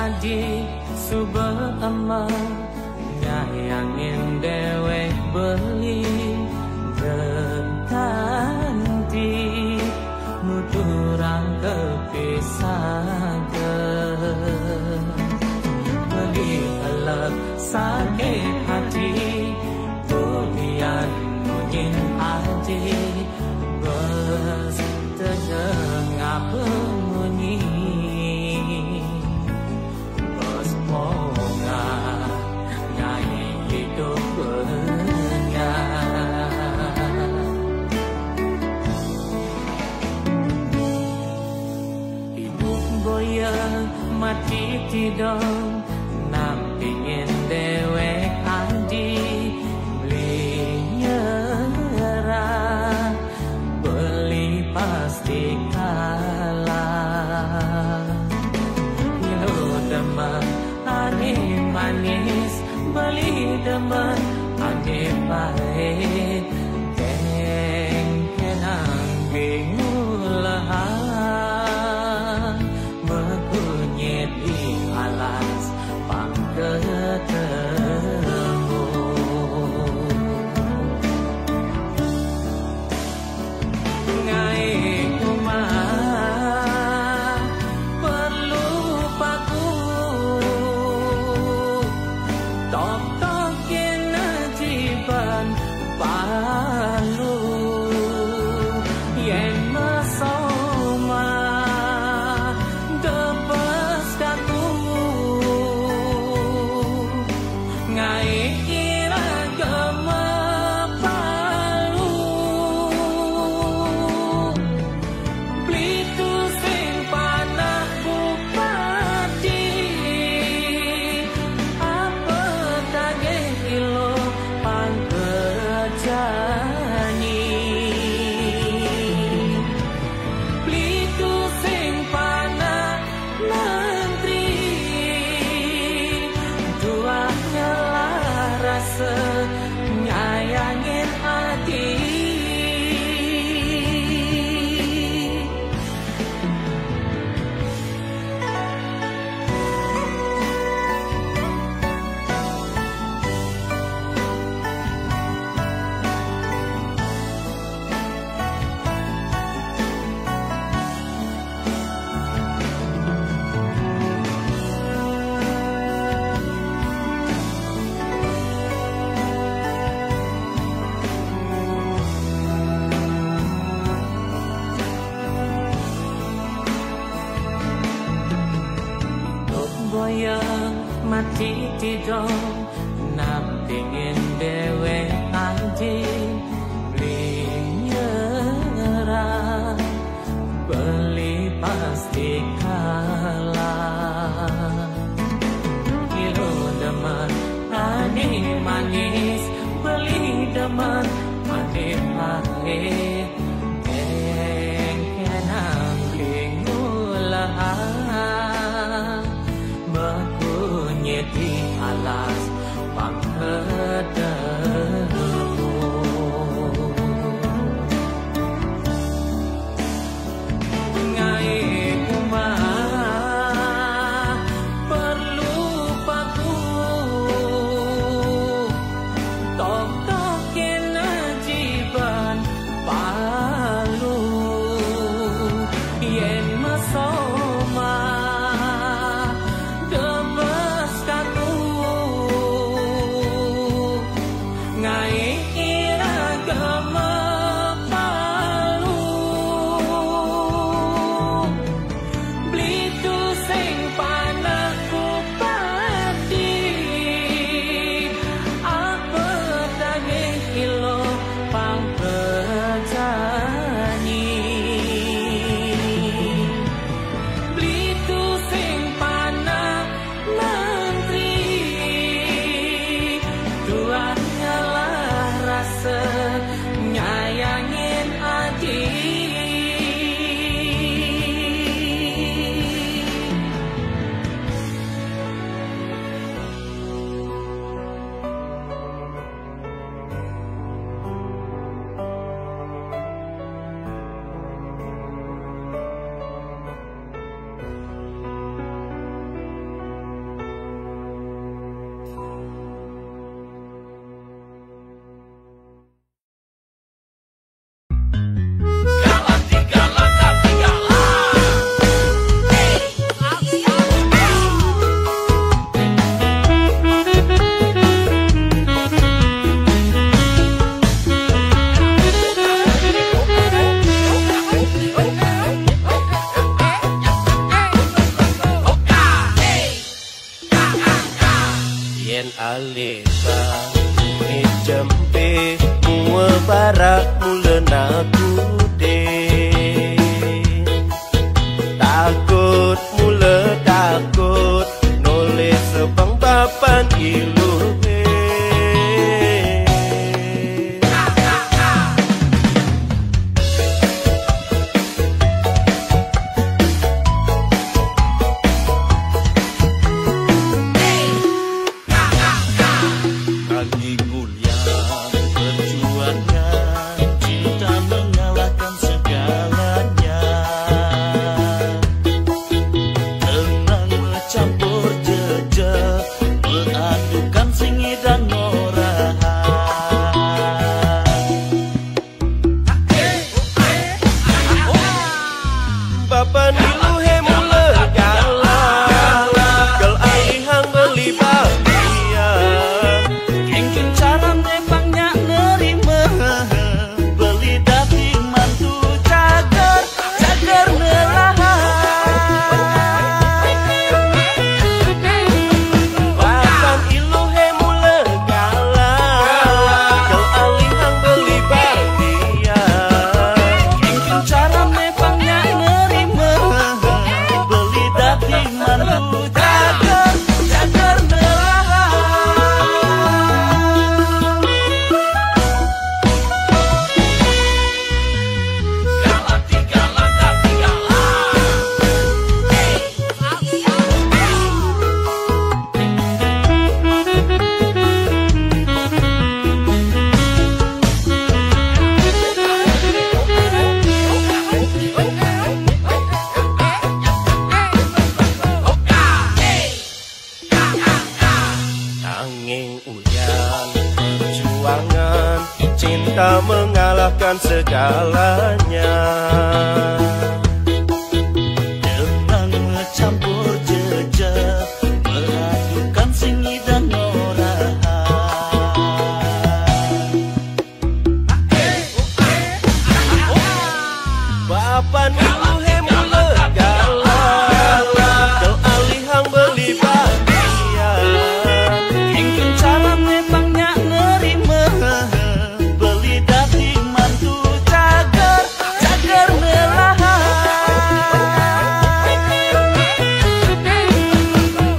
adik suba ama nyayangin dewek beli ganti nuturang kepisah beli elak sakit hati bulian nunyin adik bes terdengar bunyi bos monga nyanyi hidup hidup goyang mati tidur nam pingin dewek andi pasti kalah. Yo demen ane manis, beli demen ane pahit, keng kenang bingulahan, berkunyit di alas pangketemu. Palu yang mesoma debes kaku ngai kira gema palu blitu sing panah bupati apa kage kilo jani Blitu sing panah menteri duanya rasa nyayangin hati goyang mati tidur nam pingin dewek anjing beli nyerah beli pasti kalah kilo demen ane manis beli demen ane pahit keng kenang bingulahan berkunyit di alas pangketemu ngai kumah perlu paku tok-tokin ajiban yen aleba jempe mua barak mulen aku deh takut mula takut nulis sebang papan ilu cinta mengalahkan segalanya. Dengan mencampur jejak, meragukan singi dan norahan. Bapan ilu hemule galau, kau alihang beli bagian. Ingin cara memangnya nerima, beli dati mantu cager, cager melahan. Bapan ilu hemule galau, kau alihang beli bagian. Ingin cara memangnya nerima, beli dati mantu cager, cager melahan.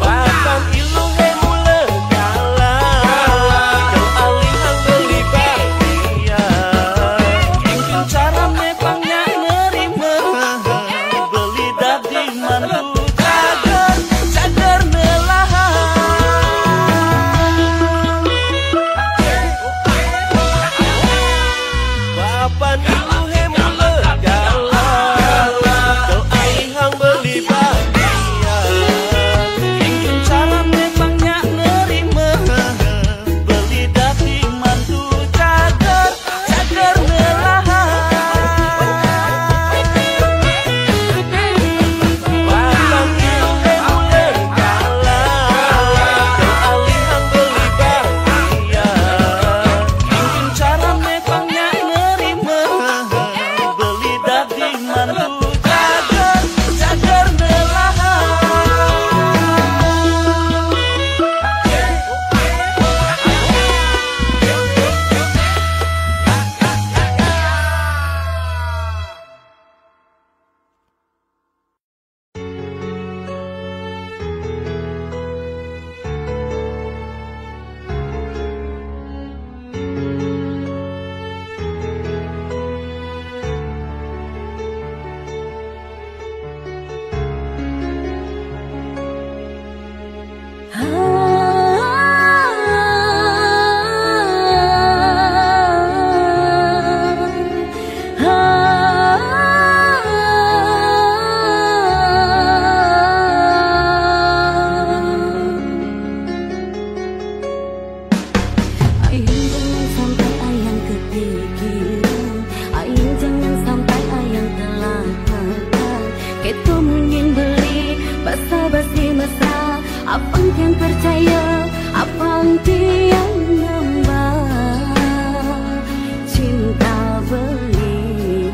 Bapan ilu hemule galau, kau alihang beli bagian. Ingin cara memangnya nerima, beli dati mantu cager, cager melahan. Bapan ilu hemule galau, kau alihang beli bagian. Ingin cara memangnya nerima, beli dati mantu cager, cager melahan. Ayang jangan sampai ayang kepikiran, ayang jangan sampai ayang telah makan. Kita ingin beli basa-basi mesra, abang yang percaya, abang yang nambah cinta beli.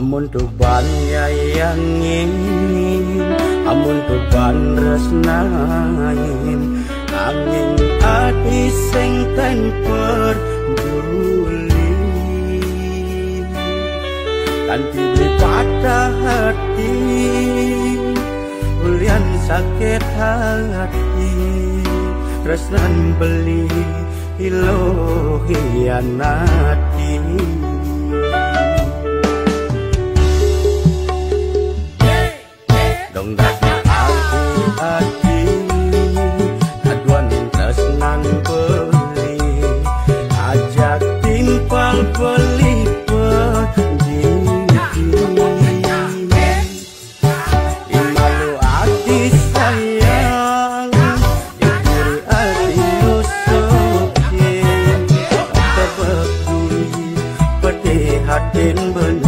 amun tuban yayangin, amun tuban resnain, angin ati sing ten peduli, kanthi beli patah hati, ulian sakit hati, resnan beli ilo hianati. Dong dadi hati aduan tresnan beli, ajak timpal beli imalu hati sayang, ikuri hati usukin, tebekui peti hatin beli.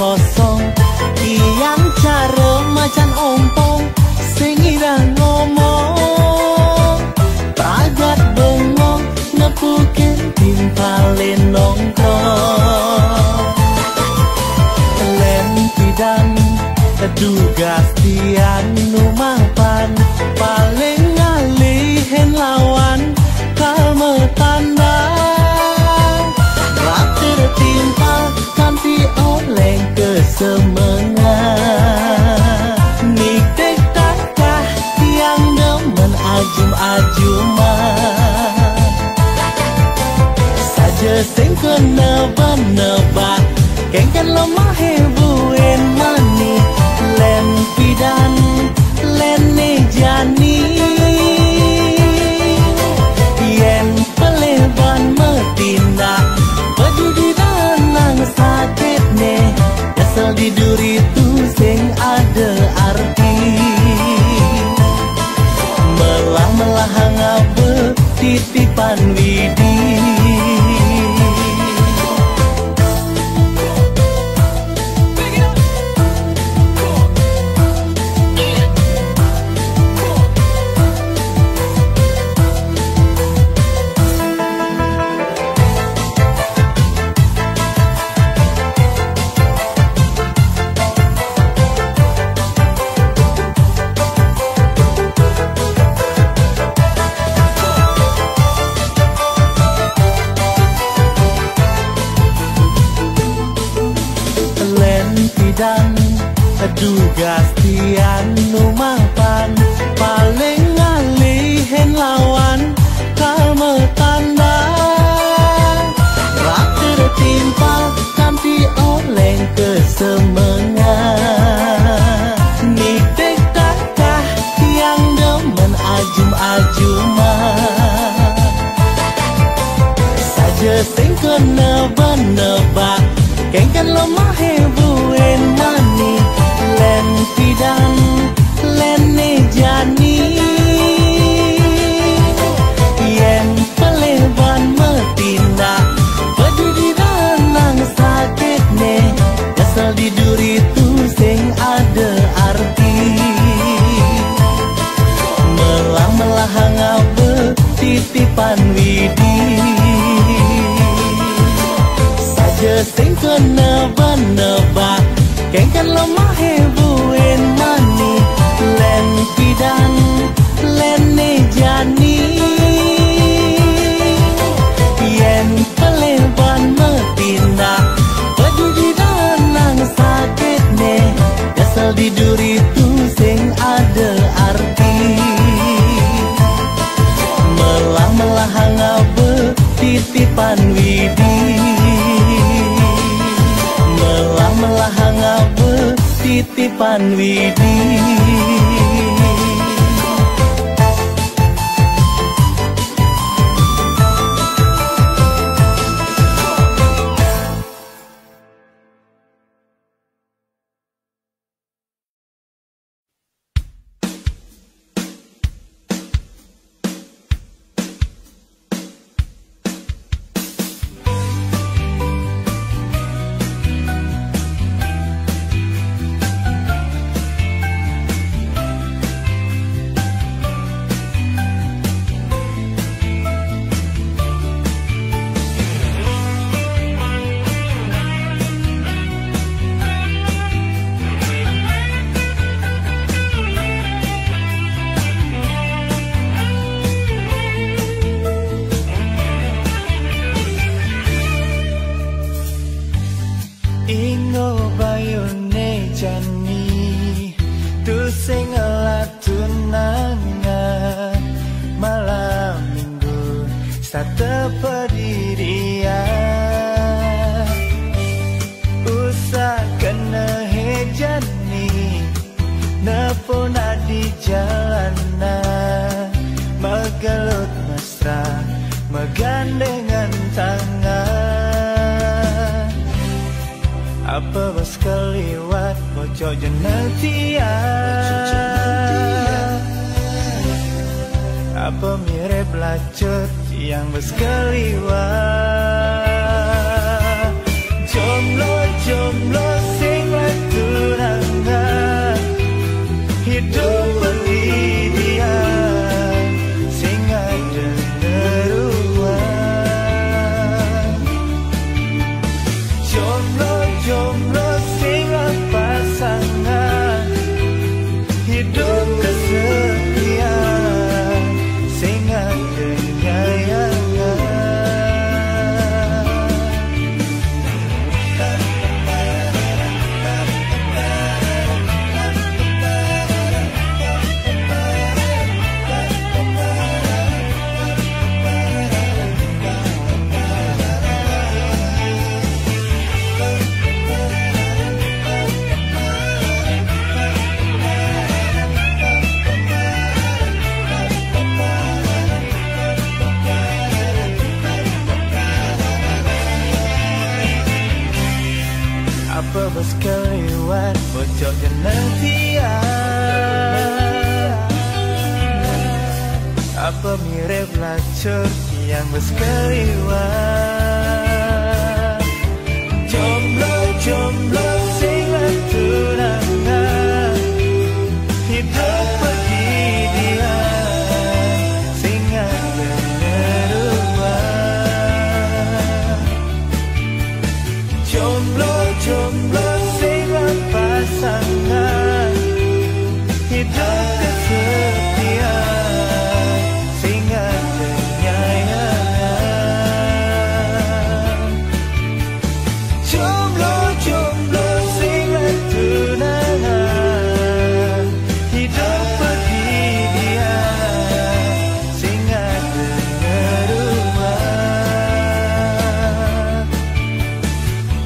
kosong kian cara macan ompong sing irang ngomong pragat bengong ngepukin timpalin nongkrong len pidan tugas tian numapan paling ngalihin lawan kalme tandang raktir timpal kanti oleng kesemengan niktek takah yang demen ajum-ajuman saja sing keneba-neba kengken lemah hebuin mani len pidan len jani yen peleban metindak peduli danang sakit ne kesel di duri tu sing ada arti melah-melah ngabe titipan widi dan tugas tian numapan paling ngalihin lawan kalme tandang raktir timpal kanti oleng kesemengan niktek takah yang demen ajum-ajuman saja sing keneba-neba kengken lemah hebuin mani len pidan len jani yen peleban metindak peduli danang sakit ne kesel di duri tu sing ada arti melah-melah ngabe titipan widi sing keneba-neba kengken lemah hebuin mani len pidan len jani yen peleban metindak peduli danang sakit ne kesel di duri tu sing ada arti melah-melah ngabe titipan widi melah ngabe titipan widi Gandengan tangan apa bos keliwat pojok jenetia apa mirip lacut yang bos keliwat jomblo jomblo sing Apa bos keliwat bocok jenetian. Apa mirip lacur yang bos keliwat. Jomblo-jomblo sing tunangan, hidup pergi dia sing ngeruah. Jomblo-jomblo sing pasangan, hidup kesepian sing penyayang. Jomblo-jomblo sing tunangan, hidup pergi dia sing ngeruah.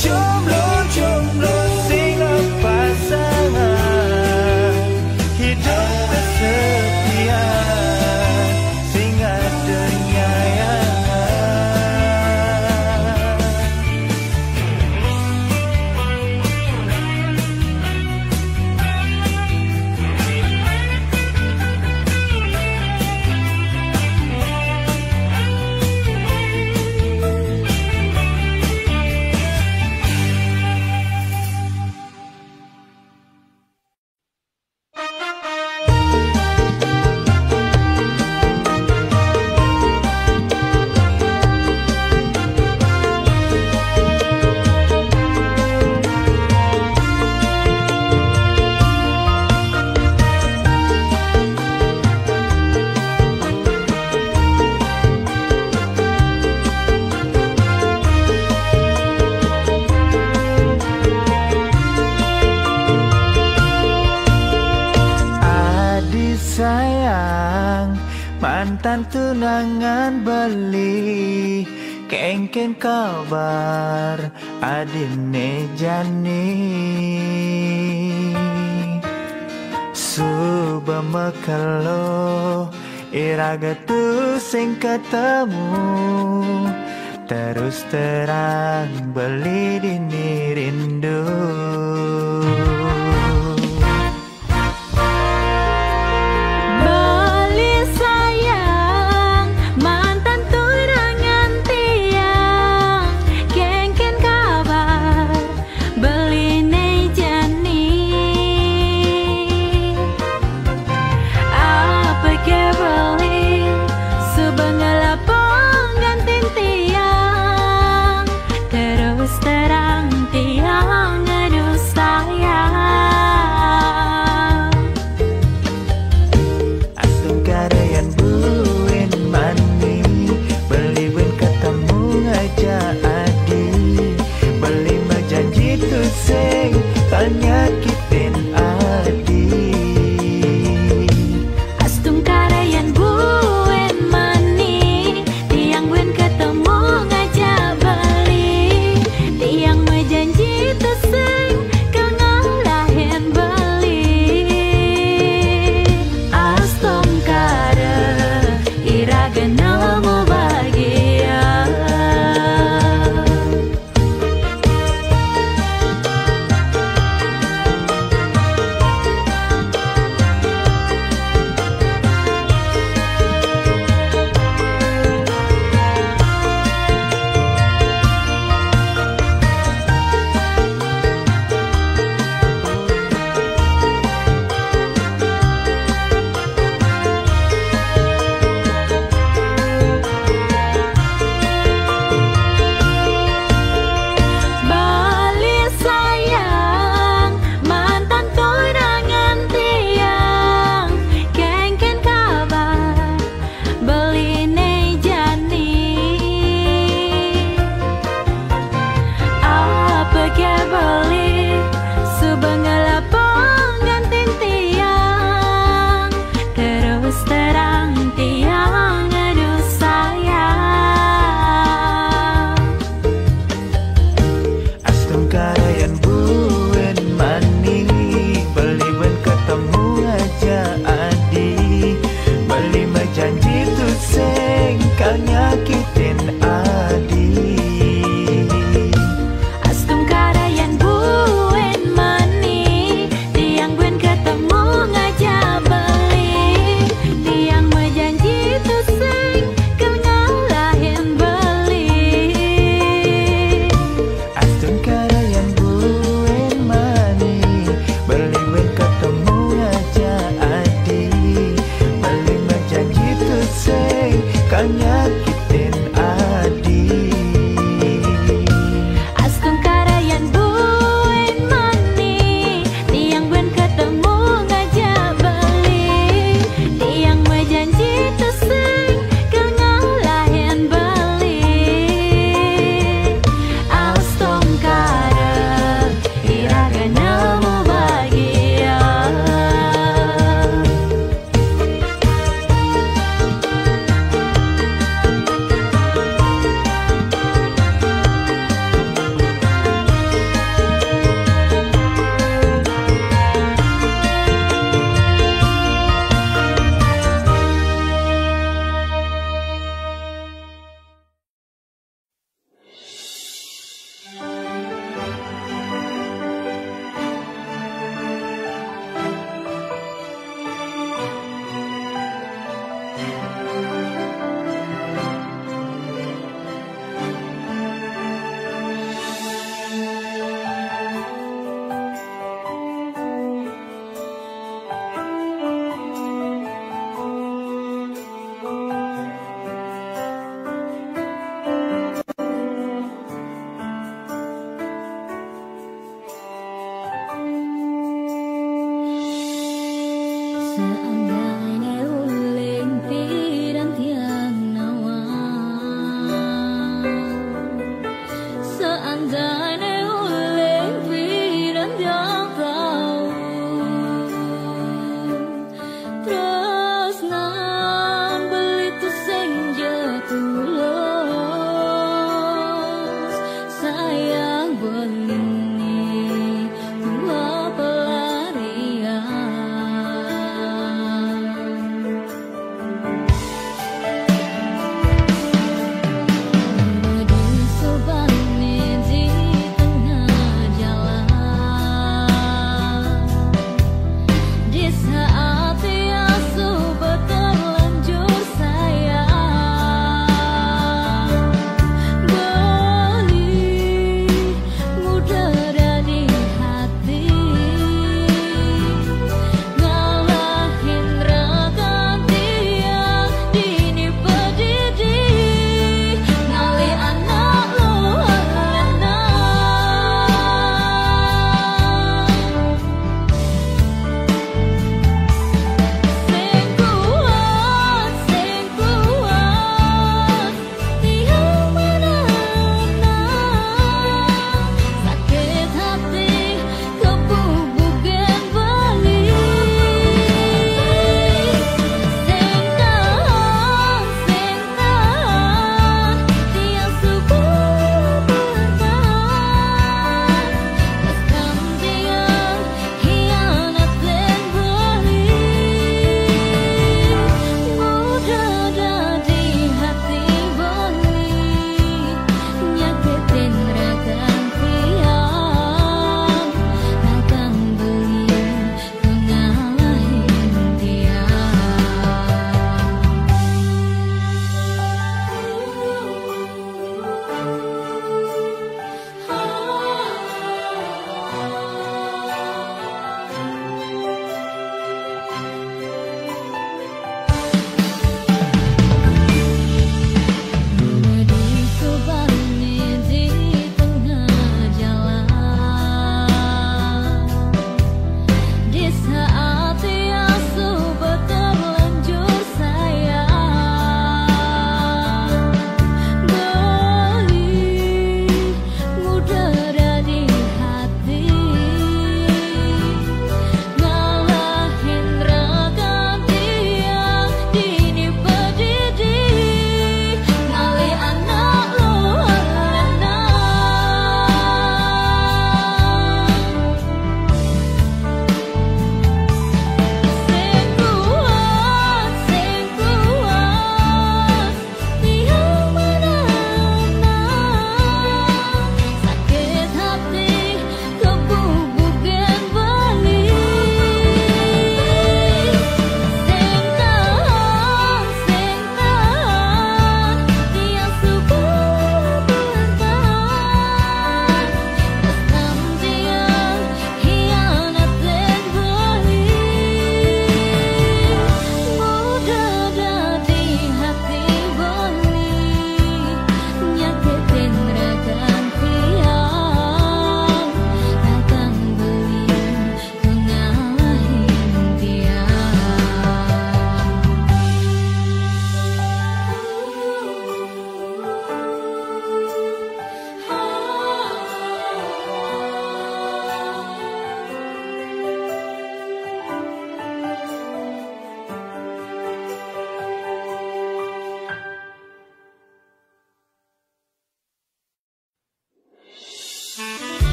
Jomblo-jomblo sing pasangan, hidup kesepian sing penyayang. Sayang, mantan tunangan beli kengken kabar adine jani. Suba mekalo iraga tu sing ketemu, terus terang beli dini rindu. Nyakitin hati astung karayan buen mani, tiang buen ketemu ngajak beli, tiang mejanji tesing kau ngalahin beli. Astung kara iraga nemu bahagia. Seandainya uling piran tiang nawa, seandainya uling piran tiang kau, terus nan beli tu senja tulus, sayang begini tua pelarian.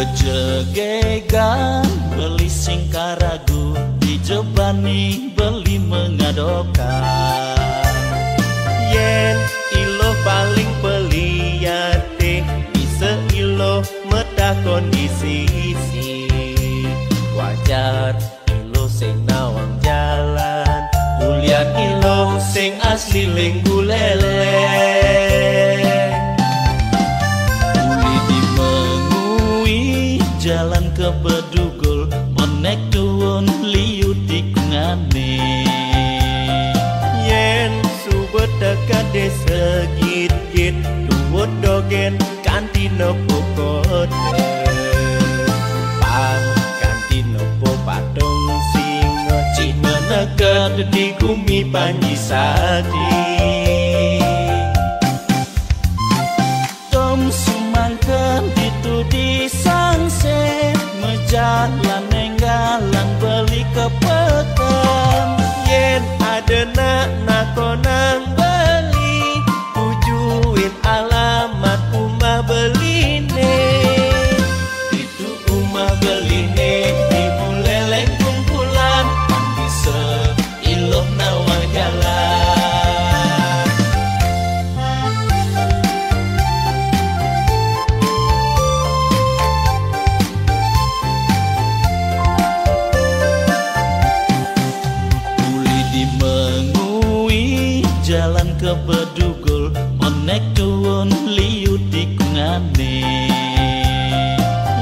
Kejegegan beli singkaragu dijebani beli mengadokan. Yen ilo paling peliate bisa ilo meta kondisi wajar ilo sing nawang jalan ulian ilo sing asli lenggulele. Jalan ke Bedugul monek tuun liu tikungane. Yen subet dekat desa git-git tuwut dogen kanti nopo kote. Pang kanti nopo patung singo Cina neged di gumi panji sadi. Tom sumangken ditudi sangse mejalan nenggalan beli kepekan. Yen adena nakonang beli tujuin alamat umah beline. Itu umah beline di buleleng kumpulan bisa iloh nawang jalan. Jalan ke Bedugul monek tuun liu tikungane.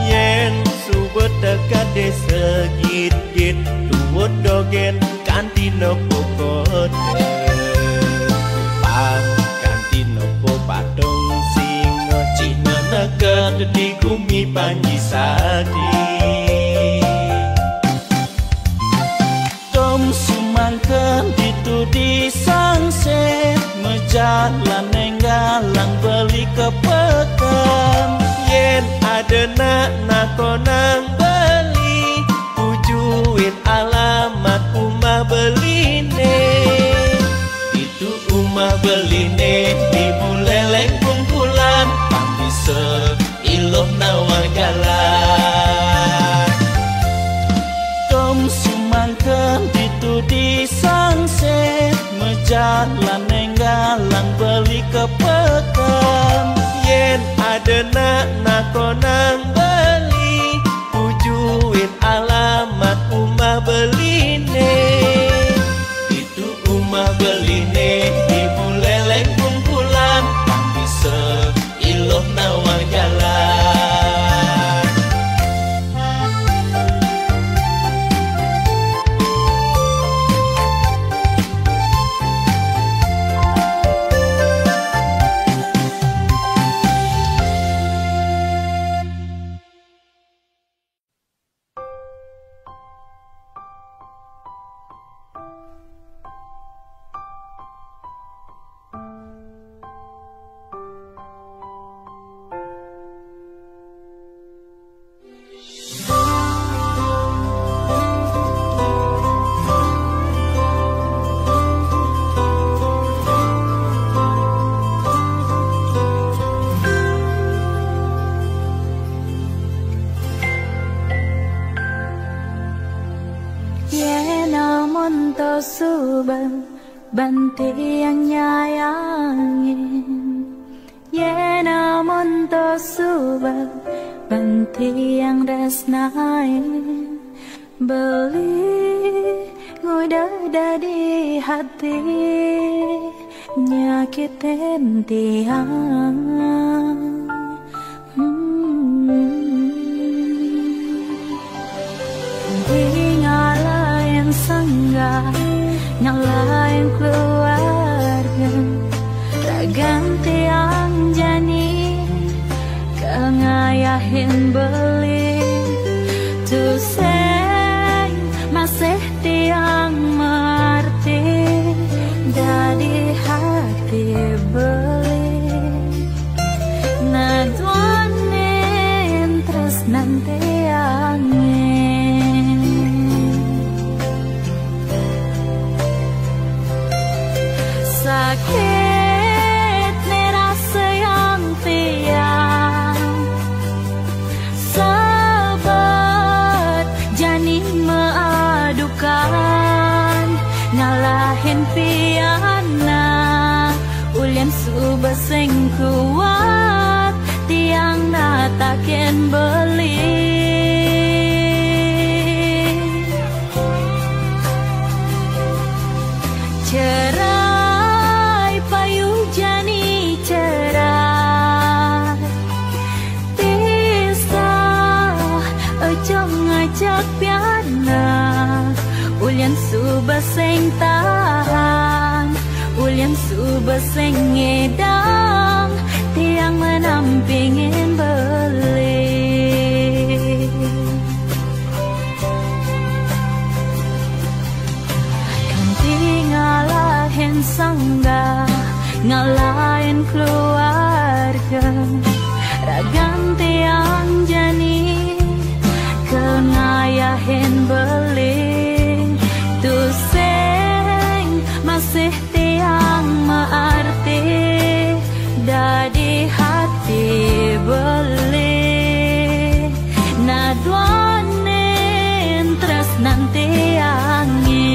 Yen subet dekat desa git-git tuwut dogen kanti nopo kote. Pang kanti nopo patung singo Cina neged di gumi panji sadi. Tom sumangken ditudi sangse mejalan nenggalang beli kepekan. Yen adena nakonang beli tujuin alamat umah beline. Itu umah beline di buleleng kumpulan bisa iloh nawang jalan. Tom sumangken ditudi sangse mejalan nenggalang beli kepekan. Yen adena nakonang beli tujuin alamat umah beline. Itu umah beline di buleleng kumpulan bisa iloh nawang jalan. Subang banti yang nyayangin. Ye namun to subang banti yang resnain. Beli ngudah di hati nyakitin tiang. Ngalahin sangga, ngalahin keluarga, tak ganti ang jani, kengayahin beli, tuseng masih tiang marti, dari hati beli, naduanin terus nanti angin. Sakit nih rasa yang tiang. sing kuat tiang nataken beli cerai payu jani cerai pisah ojo ngajak piana ulian subaseng tahan ulian subaseng ngedang tiang menampingin beli kanti ngalahin sangga ngalahin keluarga ragan tiang jani kengayahin beli tuseng masih tiang maarti dadi hati beli naduanin terus nanti angin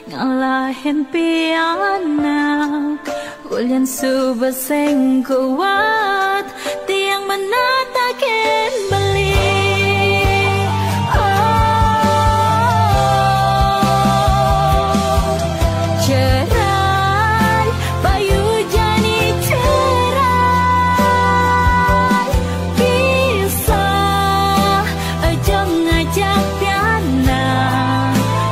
ngalahin piana ulian subaseng kuat tiang menataken beli cerai payu jani cerai pisah ojo ngajak piana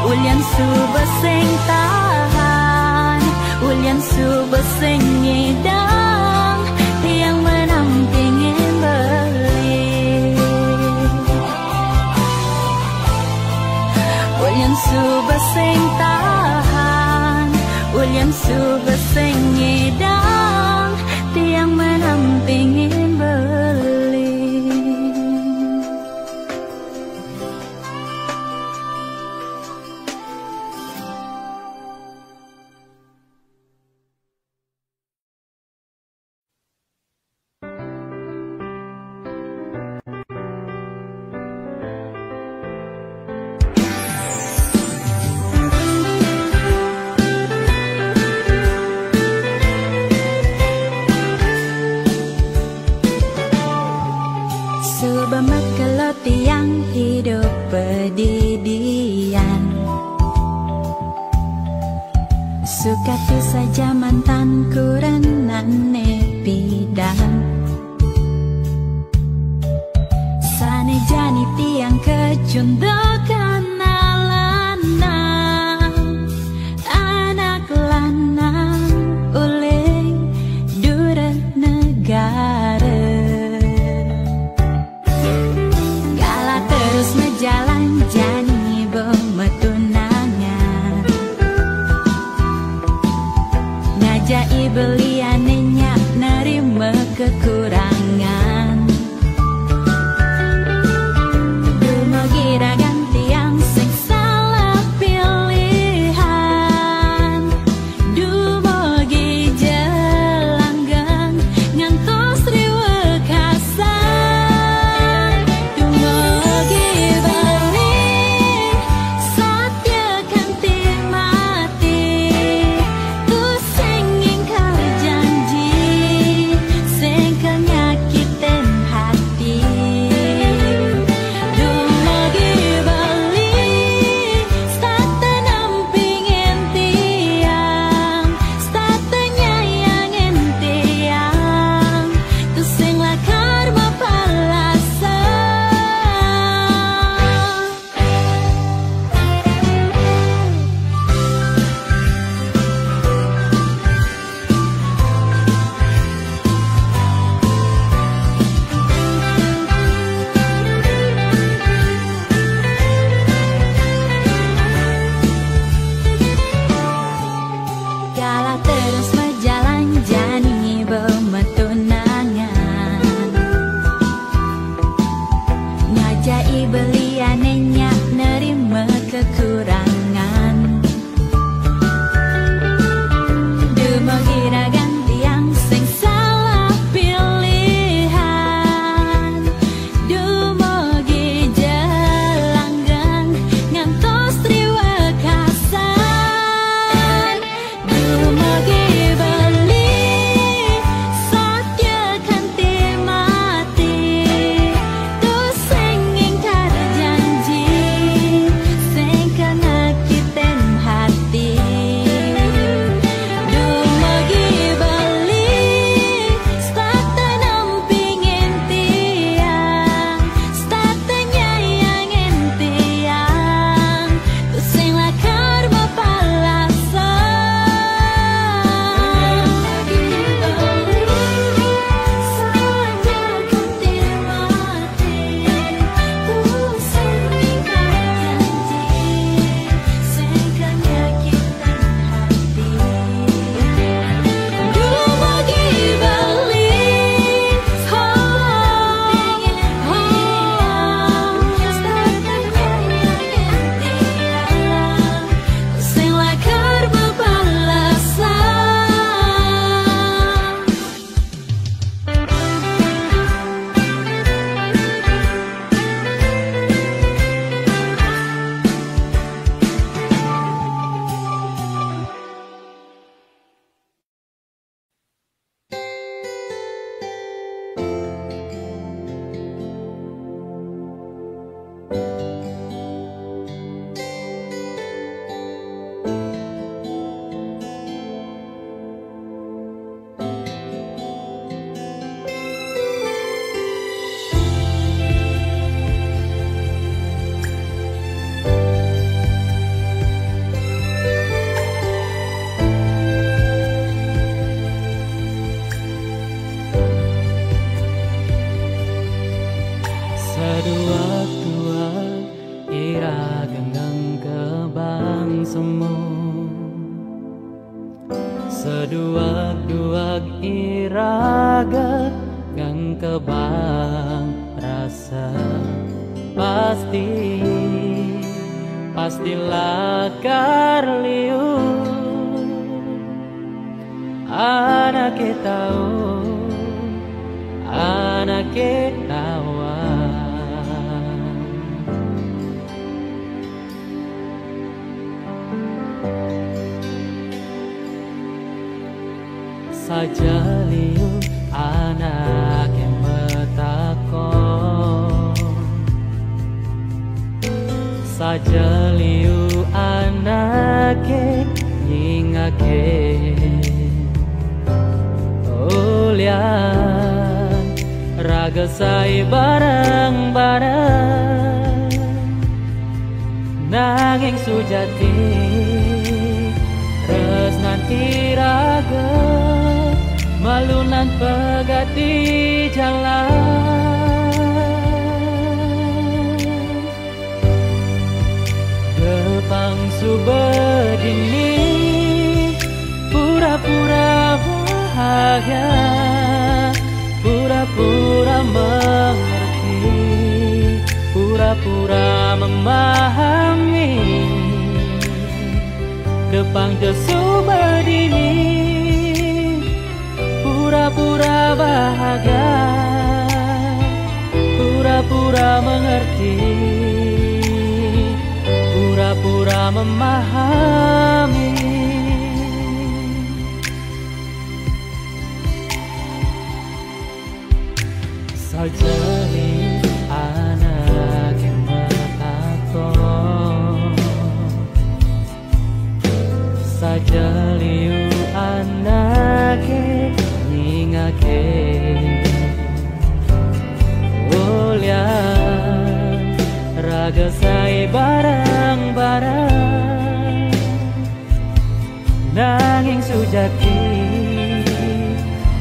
ulian subaseng tahan ulian subaseng ngedang tiang menampingin beli ulian subaseng tahan ulian subaseng ngedang tiang menampingin beli Subamat kalau tiang hidup bedidian sukati saja mantanku renane bidang sane jani tiang kecundokan alana anak lanang uling dura negara terus menjalan jani bemetunangan ngajai beliane nyak nerima kekurangan dumogi ragan tiang sing salah pilihan dumogi jelanggang ngantos riwe kasan dumogi bali satya kanti mati tu sing ingkar semu seduak-duak iraga kang kebang rasa pastilah karliu anak tahu anak tawa saja liu anak yang metakon saja liu anak nyingake ulian raga sai bareng-bareng nanging sujati resnan iraga malunan pegati jalan gepang subedini pura-pura bahagia pura-pura mengerti pura-pura memahami gepang subedini pura-pura bahagia pura-pura mengerti pura-pura memahami saja anak yang metakon saja liu anak nyingake ulian raga sai bareng-bareng nanging sujati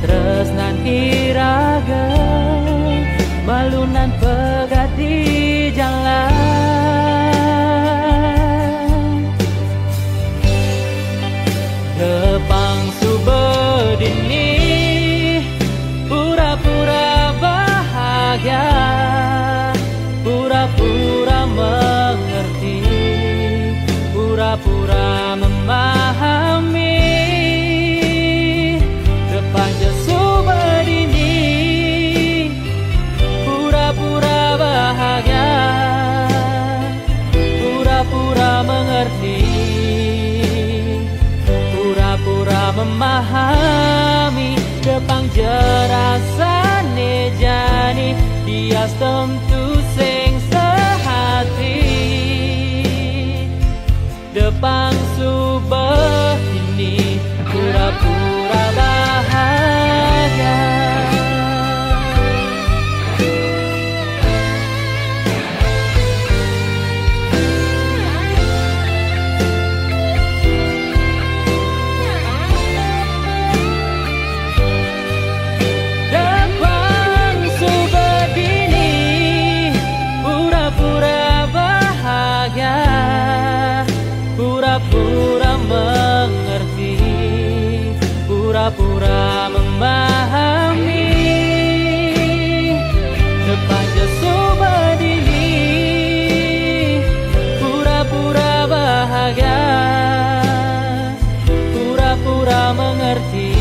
tresnan iraga malunan pegati jalan gepang subedini pura-pura bahagia pura-pura mengerti pura-pura memahami gepang subedini pura-pura bahagia pura-pura mengerti pura-pura memahami gepang jerasane jani bias tentu sing sehati gepang subedini pura-pura bahagia pura-pura mengerti pura-pura memahami depan subedini pura-pura bahagia pura-pura mengerti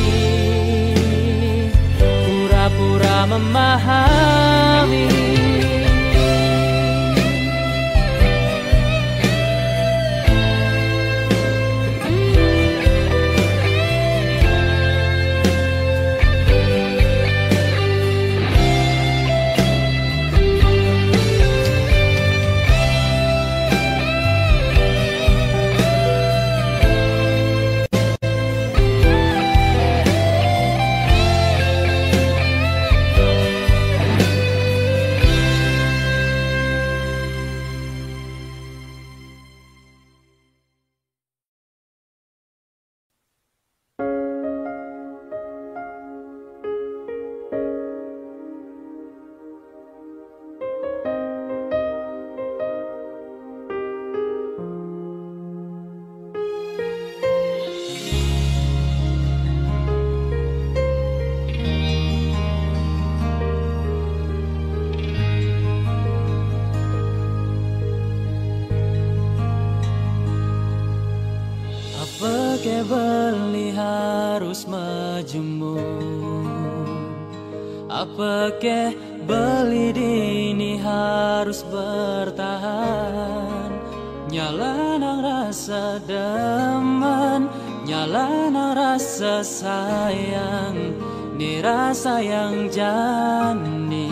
pura-pura memahami Apa ke beli harus majemuk? Apa ke beli dini harus bertahan? Nyala nang rasa demen, nyala nang rasa sayang, ni rasa yang jani.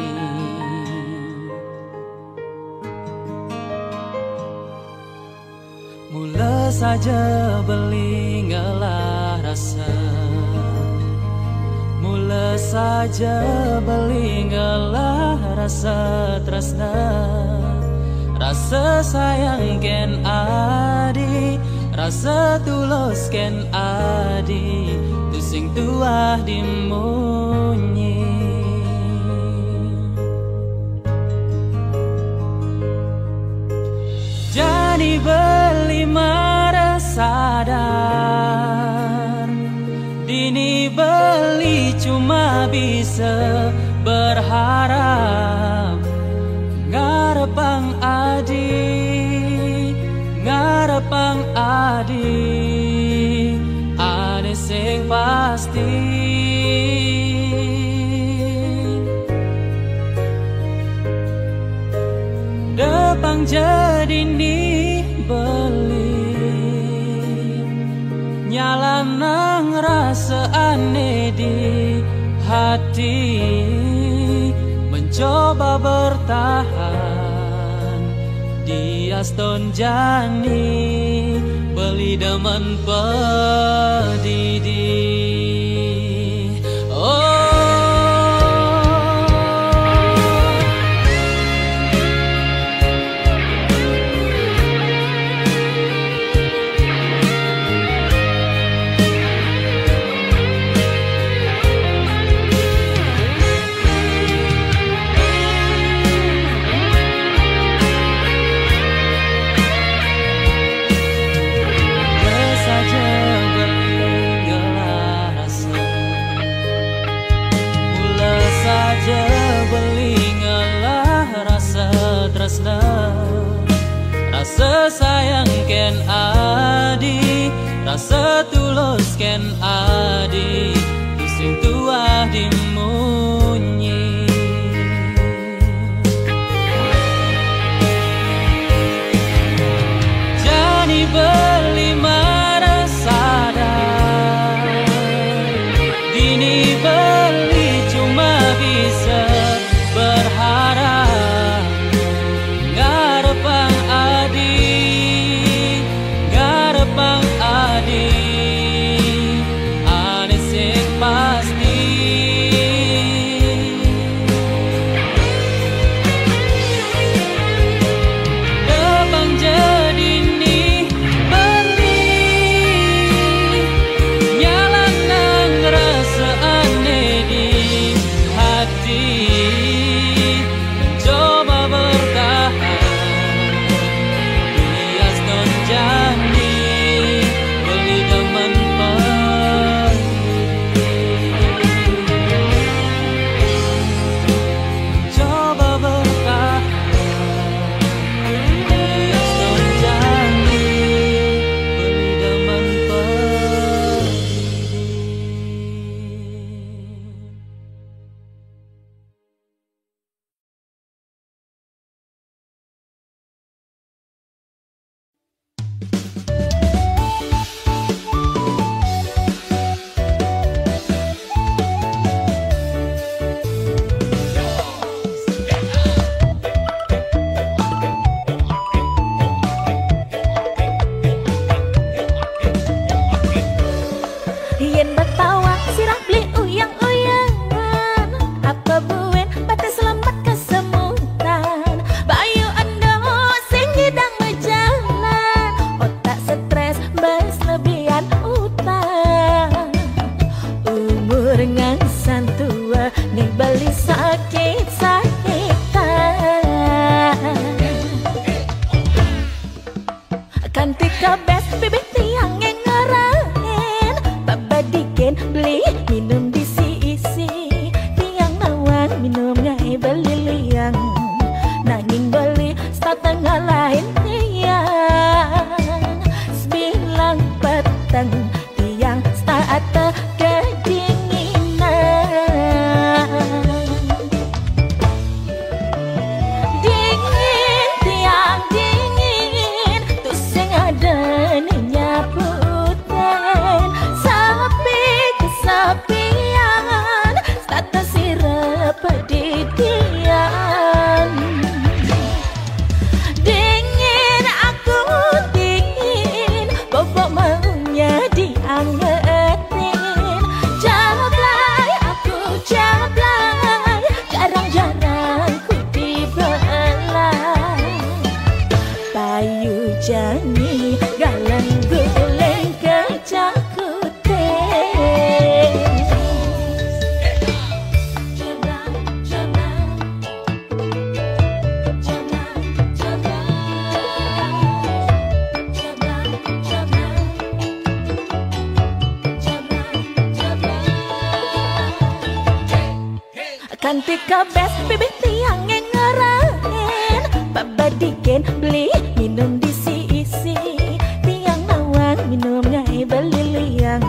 Mula saja beli ngalah rasa, mula saja beli ngalah rasa tresna, rasa sayang ken adi, rasa tulus ken adi, tu sing tuah dimunyi. Jadi beli marah sadar, dini beli cuma bisa berharap. Ngarepang adi, ngarepang adi, ane sing pasti. Depang jadi nih beli, nyala nang rasa aneh di hati, mencoba bertahan di aston jani, beli demen pedidi. Rasa sayang ken adi, rasa tulus ken adi, tu sing tuah dimunyi. Jadi beli marah sadar, dini beli cuma bisa berharap. Beli demen peteng tiang saat kedinginan. Dingin tiang dingin tuh sing adane nyaputen sepi kesepian status sirep pedidian. Dingin aku dingin bobok maunya diangetin. Jablay aku jablay jarang-jarang ku dibelai. Payu jani galang guling kejakuten. Jablay jablay jablay jablay jablay jablay. Kanti kabeh bibit tiang ngerahin babadiken beli minum diisi-isi tiang nawan minum ngai beli liang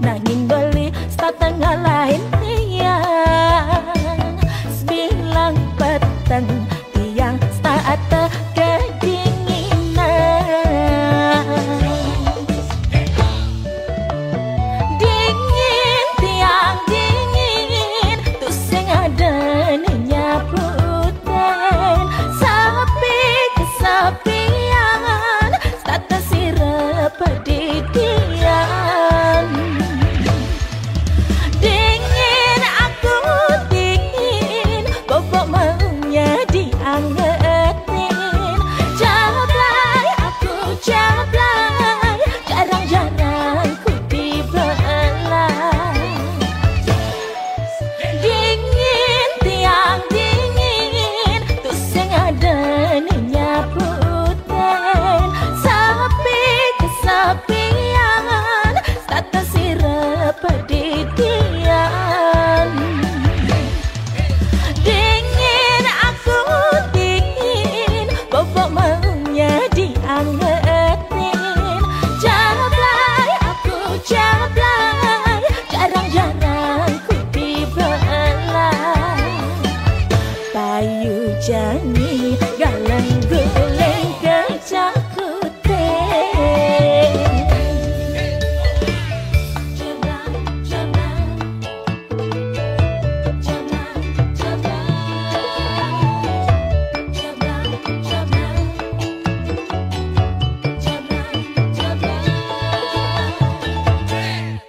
nanging beli setengah lain tiang sembilan peteng tiang saat kedinginan. Dingin tiang dingin tuh sing adane nyaputen sepi kesepian status sirep pedidian. Dingin aku dingin bobok maunya diangetin. Jablay aku jablay jarang-jarang ku dibelai. Dingin tiang dingin tuh sing adane nyaputen sepi kesepian status sirep pedidian. Dingin aku dingin bobok maunya diangetin. Jablay aku jablay jarang-jarang ku dibelai. Payu jani galang guling kejakuten. Jablay jablay jablay jablay jablay jablay jablay jablay.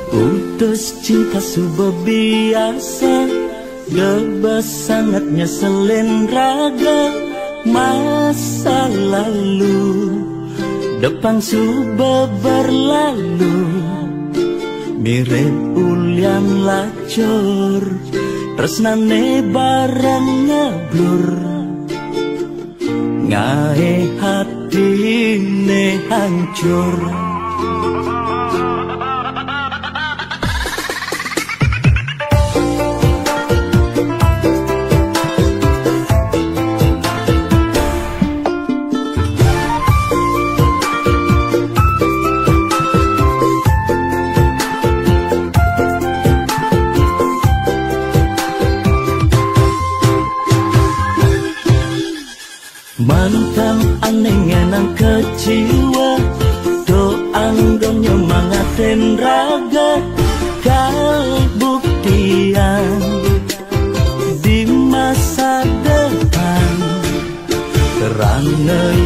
Putus cinta sudah biasa, gebas sangat nyeselin raga. Masa lalu depan sudah berlalu, mirip ulian lacur, tresnane bareng ngeblur. Ngae hatine hancur. Mantan aneh nang keciwa, doang dong nyemangatin raga. Kalbuktian di masa depan, terang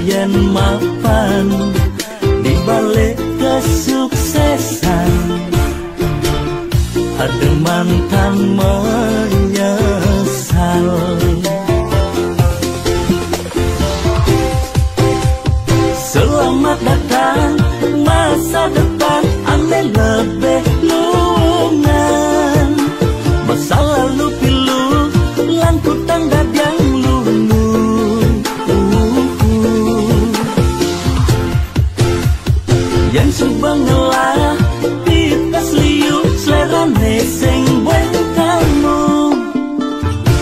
yen mapan di balik kesuksesan. Ada mantan menyesal. Selamat datang masa depan, aneh lebih lungan. Masa lalu pilu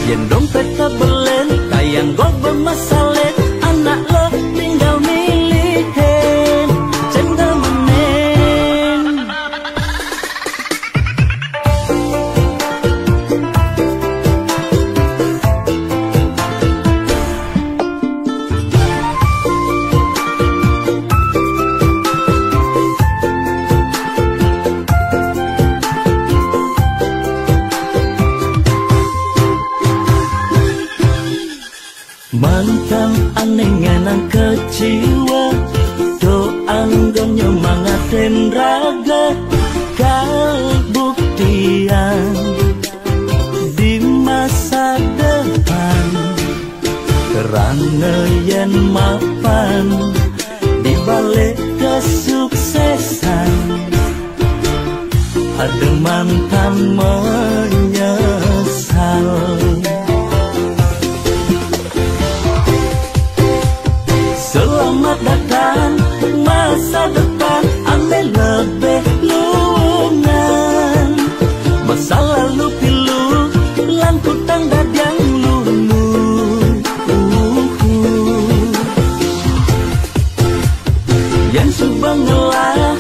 Yen dompet kebelen kayang go bermasalah, anak lo tinggal milihin cendol menen. Mantan aneh ngenang kecewa, doang gon nyemangatin raga kabuktian di masa depan. Kerana yen mapan di balik kesuksesan, ada mantan menyesal. Selamat datang masa depan, ame lebih lungan. Masa lalu pilu lan kutang dadang lulu. Yang subang ngelah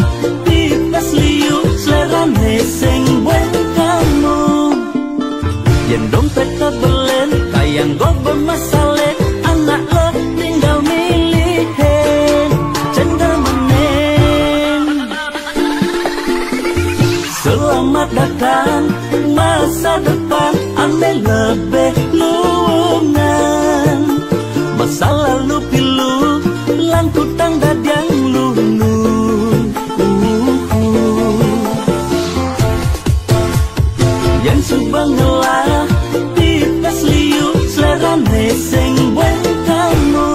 tipes liu, selerane sing buat kamu. Yang dompet kebelen kayang go bermasalah, anak lo tinggal milihin cendol menen. Selamat datang masa depan, ame lebih lungan. Masa lalu pilu lan kutang dadang lulu. Yang subang ngelah tipes liu, selerane sing buat kamu.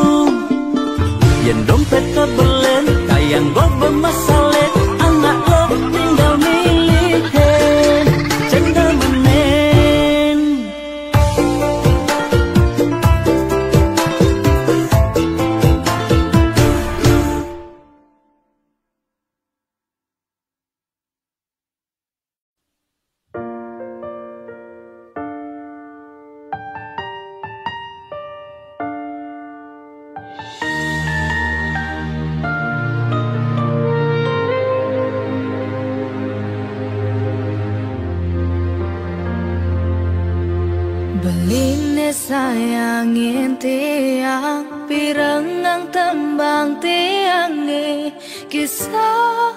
Yang dompet kebelen kayang go bermasalah, anak lo tinggal milihin cendol menen. Beline sayangin tiang, pirengang tembang tiange, kisah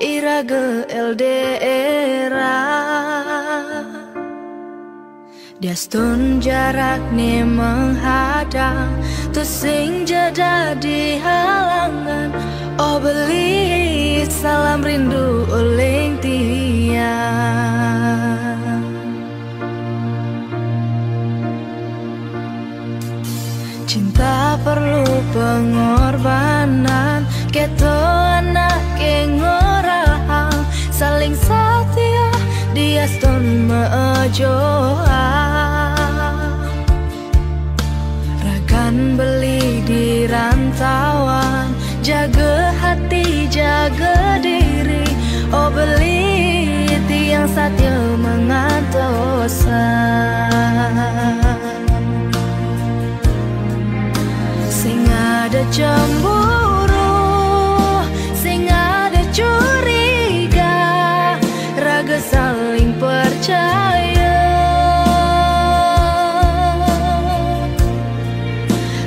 iraga LDR. Diastun jarak nih menghadang, tuh sing jadi halangan. Oh beli salam rindu uling tiang. Cinta perlu pengorbanan, keto anak ngorahang, saling setia dia stun mejoa. Ragan beli di rantauan, jaga hati jaga diri. Oh beli tiang satya mengantosan. Sing ada cemburu, sing ada curiga, raga saling percaya.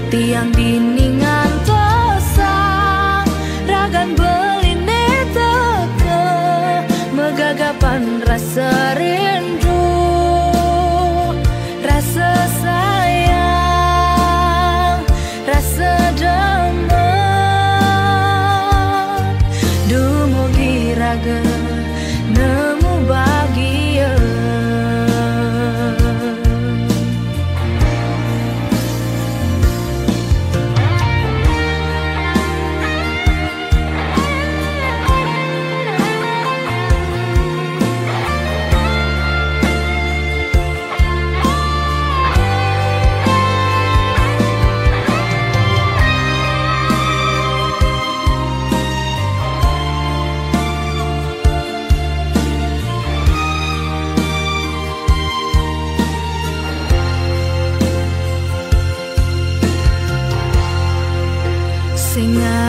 Tiang diningan tosang, ragan beline teke, megagapan rasa rindu, rasa sayang, rasa damai.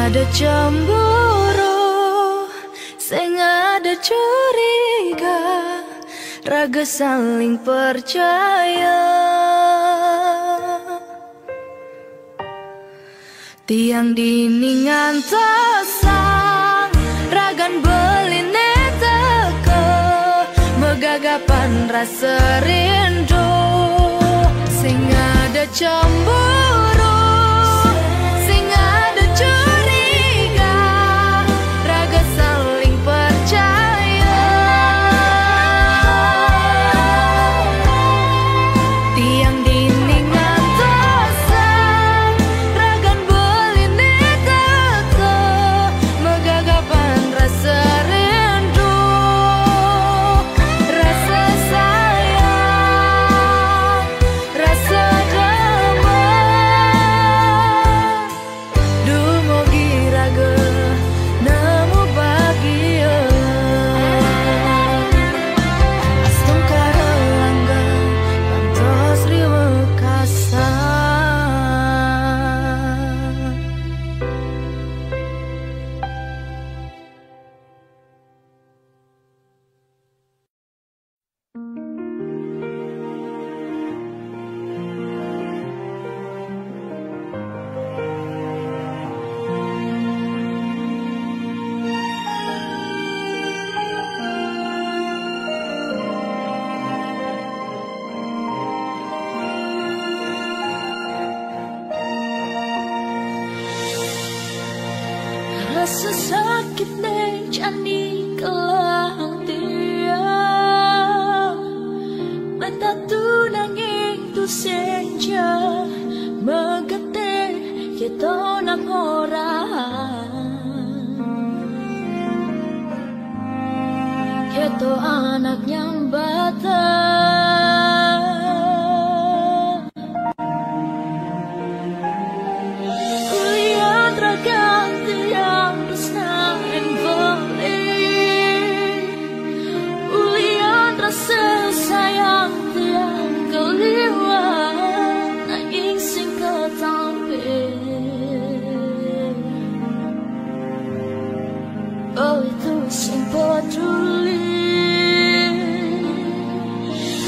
ada cemburu, sing ada curiga, raga saling percaya. Tiang dinding ngantosan, ragan beline teke, megagapan rasa rindu, sing ada cemburu, sing ada curiga, raga saling percaya. Tiang dinding ngantosan, ragan beline teke, megagapan rasa rindu, rasa sayang, rasa damai. Dumogi raga nemu bahagia, astung karangga pantos riwa kasar. Rasa sakit nih jani kelang dia, betatu nanging tu senja, megete kita nang orang, kita anak yang bata. Ulian raganti yang besar dan boleh, ulian rasa sayang tiang keliwat, nanging sing ketampe. Oh itu sing peduli,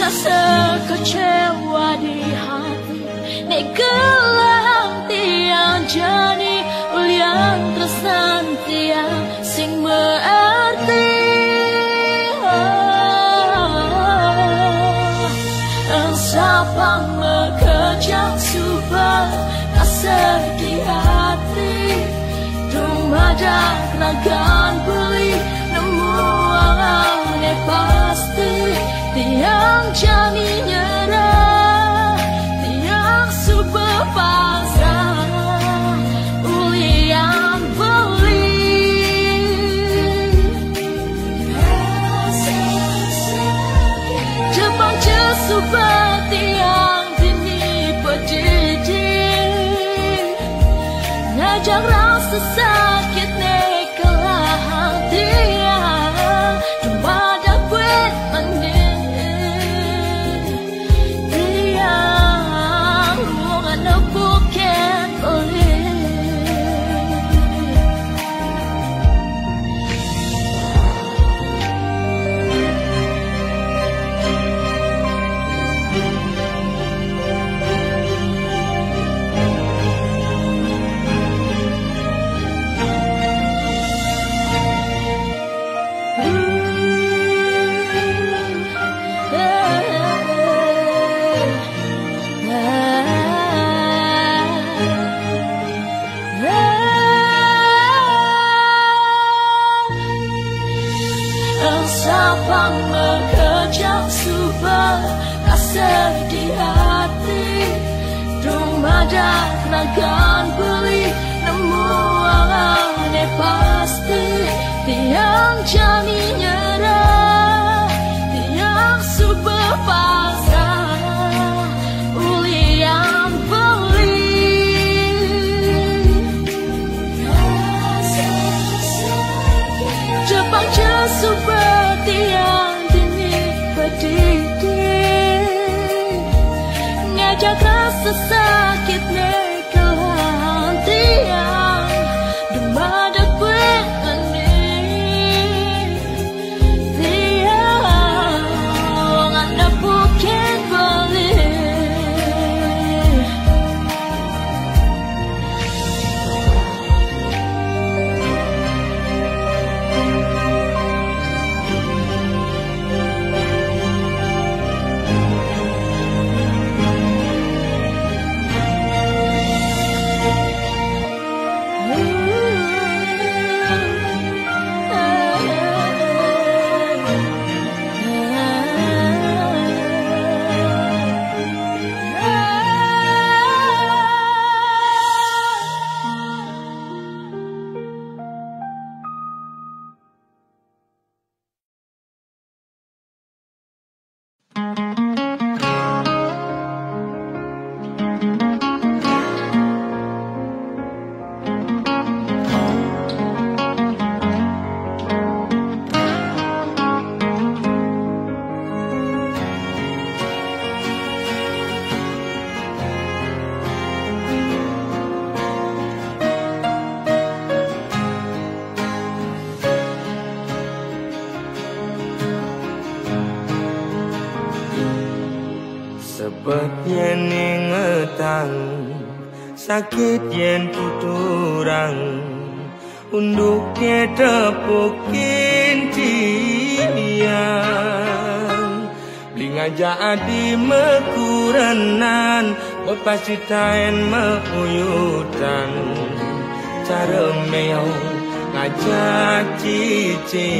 rasa kecewa di hati, nek kelang tiang jani, ulian tresnan tiang sing berarti. Sapang mekejang subah kasar di hati, dumadak ragan beli nemu angane pasti, tiang jani nyerah, tiang subah pasrah, ulian beli. Jepang jesubah tiang dini pedidi, ngajak rasa sakit nek kelah tiang, cuma dapat mending tiang lungan bukan boleh. Sapang mekejang subah kasar di hati, dumadak ragan beli nemu angane pasti, tiang jani nyerah, tiang subah pasrah, ulian beli. Jepang jesubah tiang dini pedidi, ngajak rasa sakit nek kelang tiang, yen ingetang, sakit yen tuturang, unduknya tepukin tiang. Blingaja adi mekuranan, berpasitain meuyutan, cara meong ngajak cicing,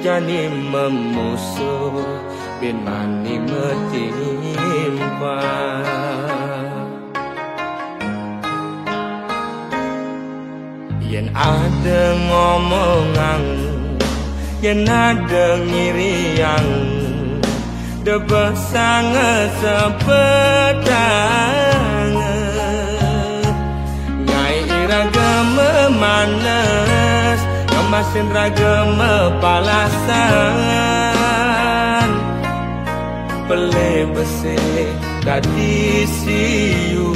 jadi memusuh bin mani metimpa. Yen ada ngomongan, yen ada ngiriang, debah sangat sepedang. Nyai iraga memanas, ngemasin raga mepalasan, pele besi dadi siu.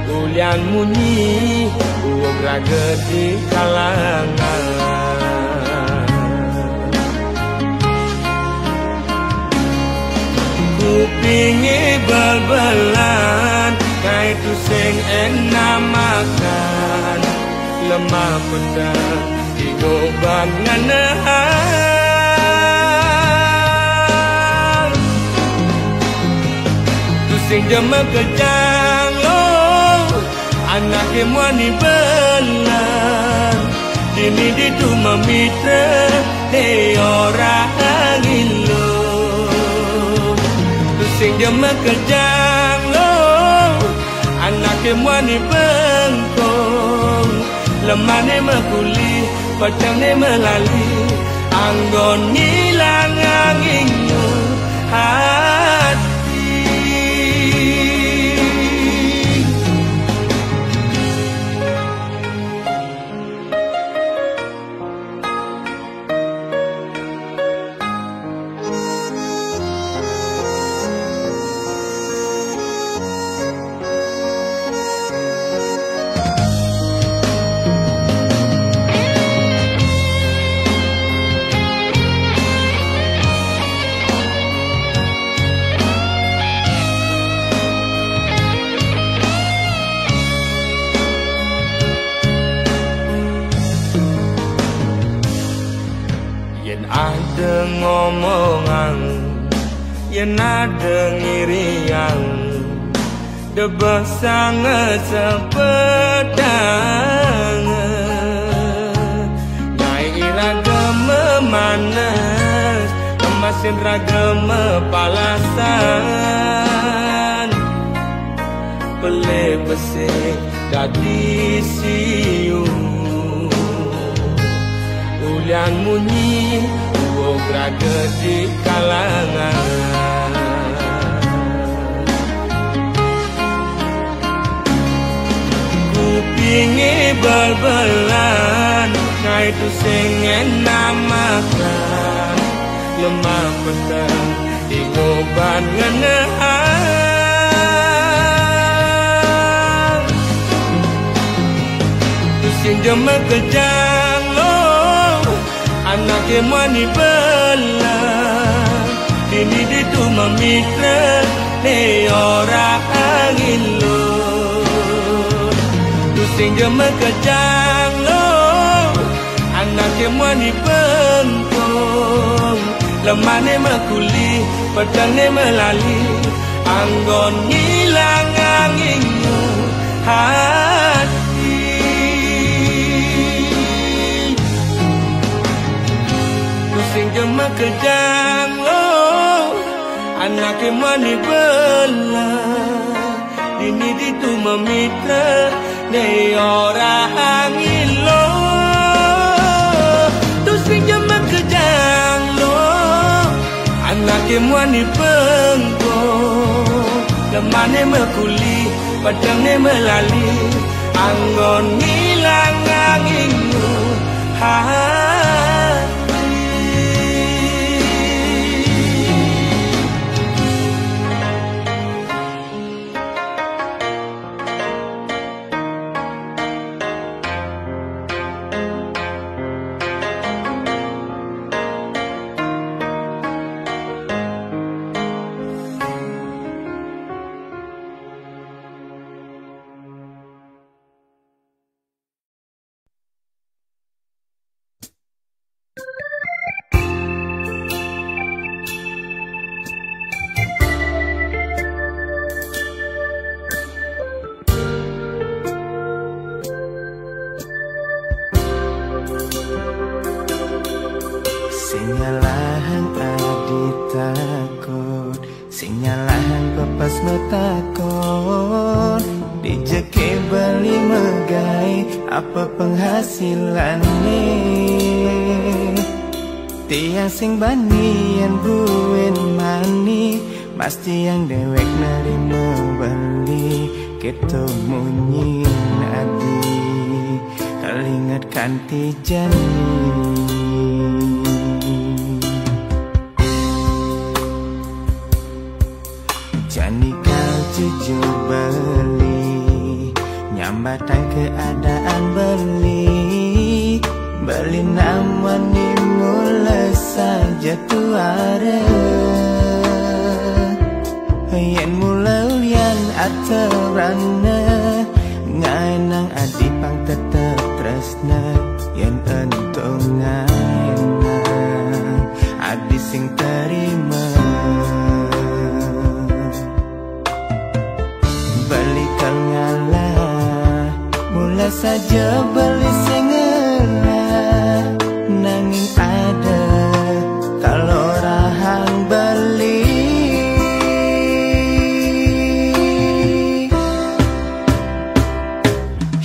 Ulian munyi, uog raga di kalangan. Kupingi bal-balan, kai tu sing enak makan, lemah pedang digoban nganahan. Tu sing jema kejang lo, anak emwani belan, dini ditu memitra, hei orang ilo. Sing jema kejang lo, anak emwani bengkong, lemane mekuli, pedangnya melali, anggon ngilang anginmu hati. Ada ngomongan, yen ada ngiriang, debah sangat sepedang. Nyai iraga memanas, kemasin raga mepalasan, pele besi dadi siu. Ulian munyi, uog raga di kalangan. Kupingi bal-balan, kai tu sing enak makan, lemah pedang digoban nganahan. Tu sing jema kejang lo, anak emwani belan, dini ditu memitra, hei orang ilo. Tu sing jema kejang lo, anak emwani bengkong, lemane mekuli, pedangnya melali, anggon ngilang anginmu hati. Sing jema kejang lo, anak emwani belan, dini ditu memitra, nei orang ilo. Tu sing jema kejang lo, anak emwani bengkong, lemane mekuli, pedangnya melali, anggon ngilang anginmu hati. metakon dijeke beli megai apa penghasilannya. Tiang sing bani yang buin mani pasti yang dewek nerima beli ketemu adi kalingat kanti jani. Jani kau jujur beli nyambatan keadaan beli namani mulai saja tuara yen mulai ulian atau rana ngainang adipang tetap tresna yen entong ngainang adi sing terima beli kal ngalah mulai saja beli sengela nanging ada kalau rahang beli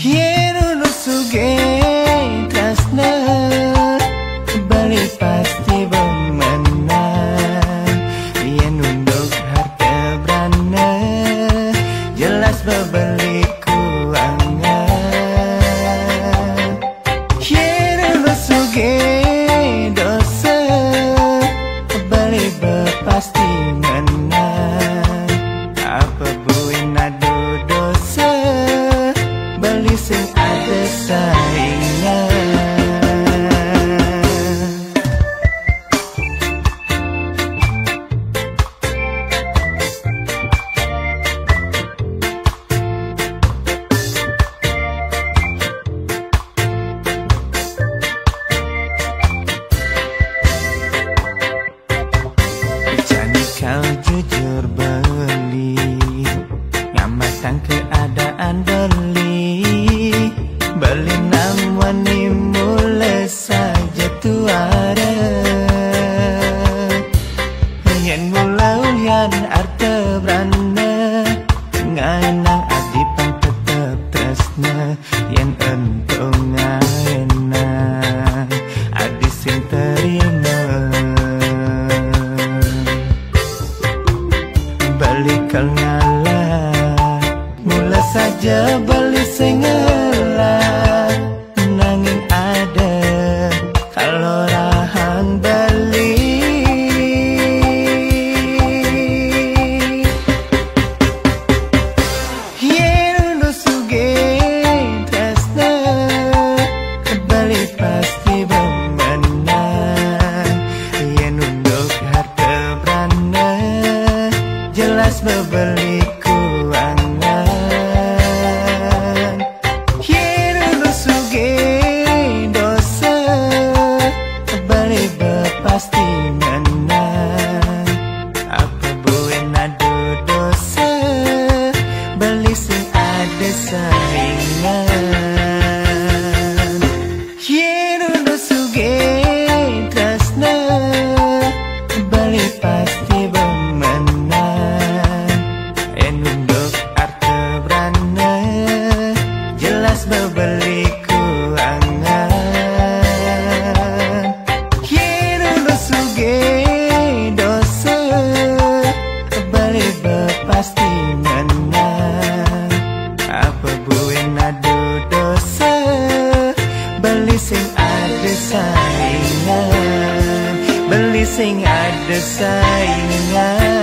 hiru suge kasna beli pasti bemenang yen untuk harga berana jelas bebeli kuangan hiru suge dosa beli pasti menang apa buin adu dosa beli sing ada saingan. Kau jujur beli ngamatan keadaan beli namani mulai saja tuara yen mulai ulian arte berana ngainang adipang tetap tresna yen entong ngainang adi sing terima beli kal ngalah mula saja beli sengela nanging ada kalau rahang beli hiru suge tresna beli pasti bemenang yen untuk harta berana jelas bebeli kuangan hiru suge dosa beli pasti menang apa buin adu dosa beli sing ada saingan hiru suge tresna beli pasti bemenang untuk arte berana jelas bebeli kuangan hiru suge dosa beli pasti menang apa buin adu dosa beli sing ada saingan beli sing ada saingan.